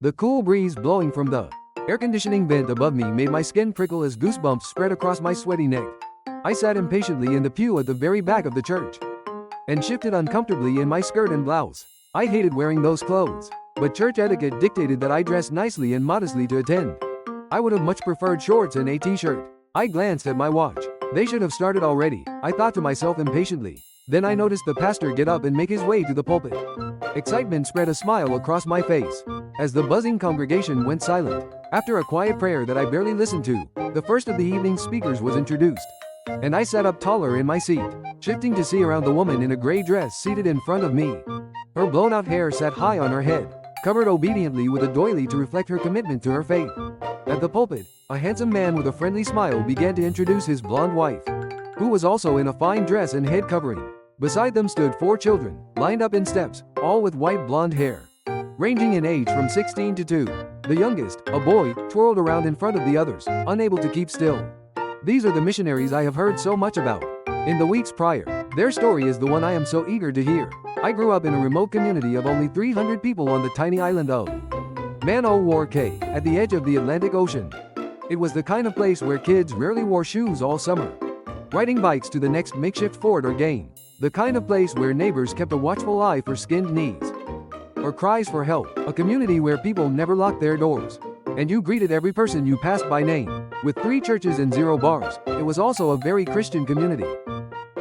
The cool breeze blowing from the air conditioning vent above me made my skin prickle as goosebumps spread across my sweaty neck. I sat impatiently in the pew at the very back of the church and shifted uncomfortably in my skirt and blouse. I hated wearing those clothes, but church etiquette dictated that I dress nicely and modestly to attend. I would have much preferred shorts and a t-shirt. I glanced at my watch. They should have started already, I thought to myself impatiently. Then I noticed the pastor get up and make his way to the pulpit. Excitement spread a smile across my face as the buzzing congregation went silent. After a quiet prayer that I barely listened to, the first of the evening's speakers was introduced, and I sat up taller in my seat, shifting to see around the woman in a gray dress seated in front of me. Her blown-out hair sat high on her head, covered obediently with a doily to reflect her commitment to her faith. At the pulpit, a handsome man with a friendly smile began to introduce his blonde wife, who was also in a fine dress and head covering. Beside them stood 4 children, lined up in steps, all with white blonde hair, ranging in age from 16 to 2. The youngest, a boy, twirled around in front of the others, unable to keep still. These are the missionaries I have heard so much about in the weeks prior. Their story is the one I am so eager to hear. I grew up in a remote community of only 300 people on the tiny island of Man-O-War-K, at the edge of the Atlantic Ocean. It was the kind of place where kids rarely wore shoes all summer, riding bikes to the next makeshift fort or game. The kind of place where neighbors kept a watchful eye for skinned knees or cries for help. A community where people never locked their doors, and you greeted every person you passed by name. With 3 churches and 0 bars, it was also a very Christian community.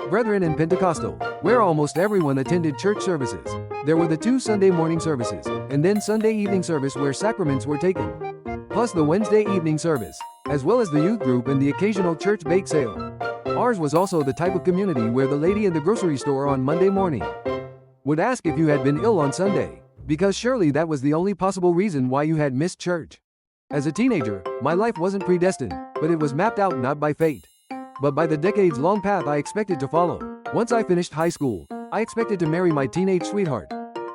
Brethren and Pentecostal, where almost everyone attended church services. There were the 2 Sunday morning services, and then Sunday evening service where sacraments were taken, plus the Wednesday evening service, as well as the youth group and the occasional church bake sale. Ours was also the type of community where the lady in the grocery store on Monday morning would ask if you had been ill on Sunday, because surely that was the only possible reason why you had missed church. As a teenager, my life wasn't predestined, but it was mapped out not by fate, but by the decades-long path I expected to follow. Once I finished high school, I expected to marry my teenage sweetheart,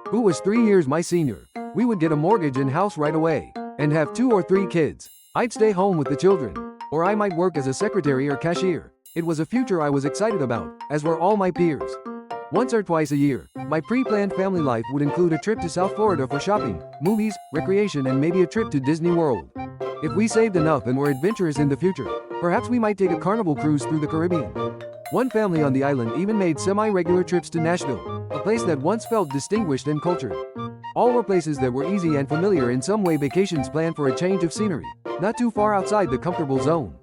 who was 3 years my senior. We would get a mortgage and house right away, and have 2 or 3 kids. I'd stay home with the children, or I might work as a secretary or cashier. It was a future I was excited about, as were all my peers. Once or twice a year, my pre-planned family life would include a trip to South Florida for shopping, movies, recreation, and maybe a trip to Disney World. If we saved enough and were adventurous in the future, perhaps we might take a carnival cruise through the Caribbean. One family on the island even made semi-regular trips to Nashville, a place that once felt distinguished and cultured. All were places that were easy and familiar in some way, vacations planned for a change of scenery, not too far outside the comfortable zone.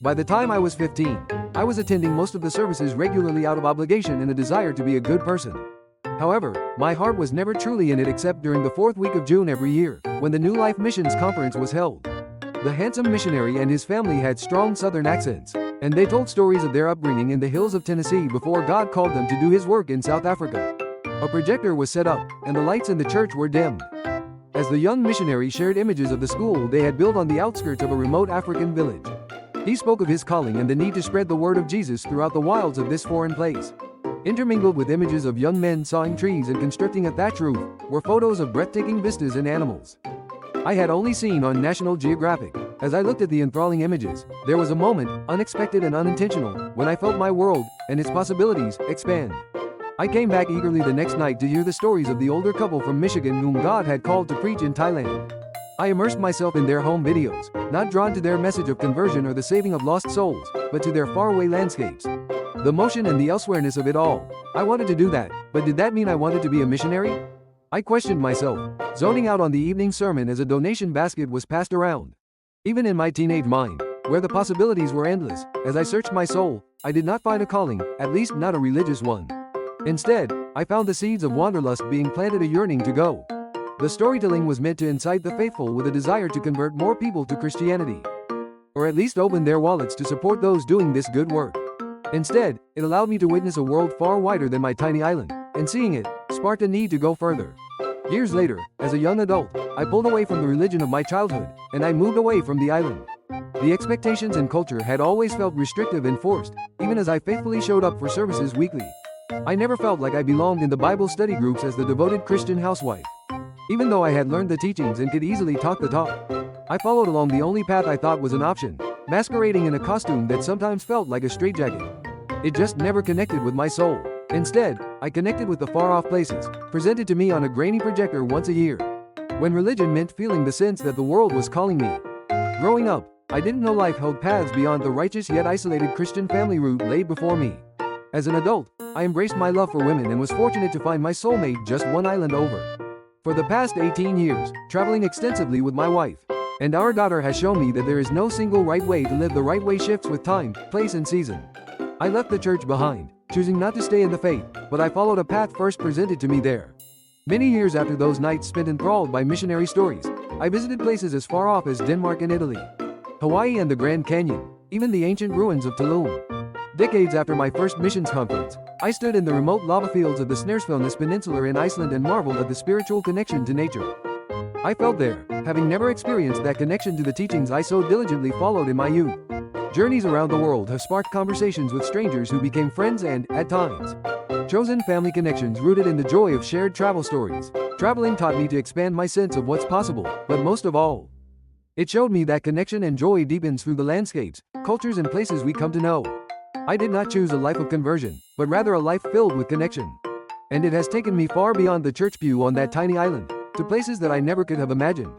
By the time I was 15, I was attending most of the services regularly out of obligation and a desire to be a good person. However, my heart was never truly in it except during the 4th week of June every year, when the New Life Missions Conference was held. The handsome missionary and his family had strong southern accents, and they told stories of their upbringing in the hills of Tennessee before God called them to do his work in South Africa. A projector was set up, and the lights in the church were dimmed, as the young missionary shared images of the school they had built on the outskirts of a remote African village. He spoke of his calling and the need to spread the word of Jesus throughout the wilds of this foreign place. Intermingled with images of young men sawing trees and constructing a thatch roof were photos of breathtaking vistas and animals I had only seen on National Geographic. As I looked at the enthralling images, there was a moment, unexpected and unintentional, when I felt my world and its possibilities expand. I came back eagerly the next night to hear the stories of the older couple from Michigan whom God had called to preach in Thailand. I immersed myself in their home videos, not drawn to their message of conversion or the saving of lost souls, but to their faraway landscapes, the motion and the elsewhereness of it all. I wanted to do that, but did that mean I wanted to be a missionary? I questioned myself, zoning out on the evening sermon as a donation basket was passed around. Even in my teenage mind, where the possibilities were endless, as I searched my soul, I did not find a calling, at least not a religious one. Instead, I found the seeds of wanderlust being planted, a yearning to go. The storytelling was meant to incite the faithful with a desire to convert more people to Christianity, or at least open their wallets to support those doing this good work. Instead, it allowed me to witness a world far wider than my tiny island, and seeing it sparked a need to go further. Years later, as a young adult, I pulled away from the religion of my childhood, and I moved away from the island. The expectations and culture had always felt restrictive and forced, even as I faithfully showed up for services weekly. I never felt like I belonged in the Bible study groups as the devoted Christian housewife. Even though I had learned the teachings and could easily talk the talk, I followed along the only path I thought was an option, masquerading in a costume that sometimes felt like a straitjacket. It just never connected with my soul. Instead, I connected with the far-off places, presented to me on a grainy projector once a year, when religion meant feeling the sense that the world was calling me. Growing up, I didn't know life held paths beyond the righteous yet isolated Christian family route laid before me. As an adult, I embraced my love for women and was fortunate to find my soulmate just one island over. For the past 18 years, traveling extensively with my wife and our daughter has shown me that there is no single right way to live. The right way shifts with time, place and season. I left the church behind, choosing not to stay in the faith, but I followed a path first presented to me there. Many years after those nights spent enthralled by missionary stories, I visited places as far off as Denmark and Italy, Hawaii and the Grand Canyon, even the ancient ruins of Tulum. Decades after my first missions conference, I stood in the remote lava fields of the Snaresfellsnes Peninsula in Iceland and marveled at the spiritual connection to nature. I felt there, having never experienced that connection to the teachings I so diligently followed in my youth. Journeys around the world have sparked conversations with strangers who became friends and, at times, chosen family connections rooted in the joy of shared travel stories. Traveling taught me to expand my sense of what's possible, but most of all, it showed me that connection and joy deepens through the landscapes, cultures and places we come to know. I did not choose a life of conversion, but rather a life filled with connection. And it has taken me far beyond the church pew on that tiny island, to places that I never could have imagined.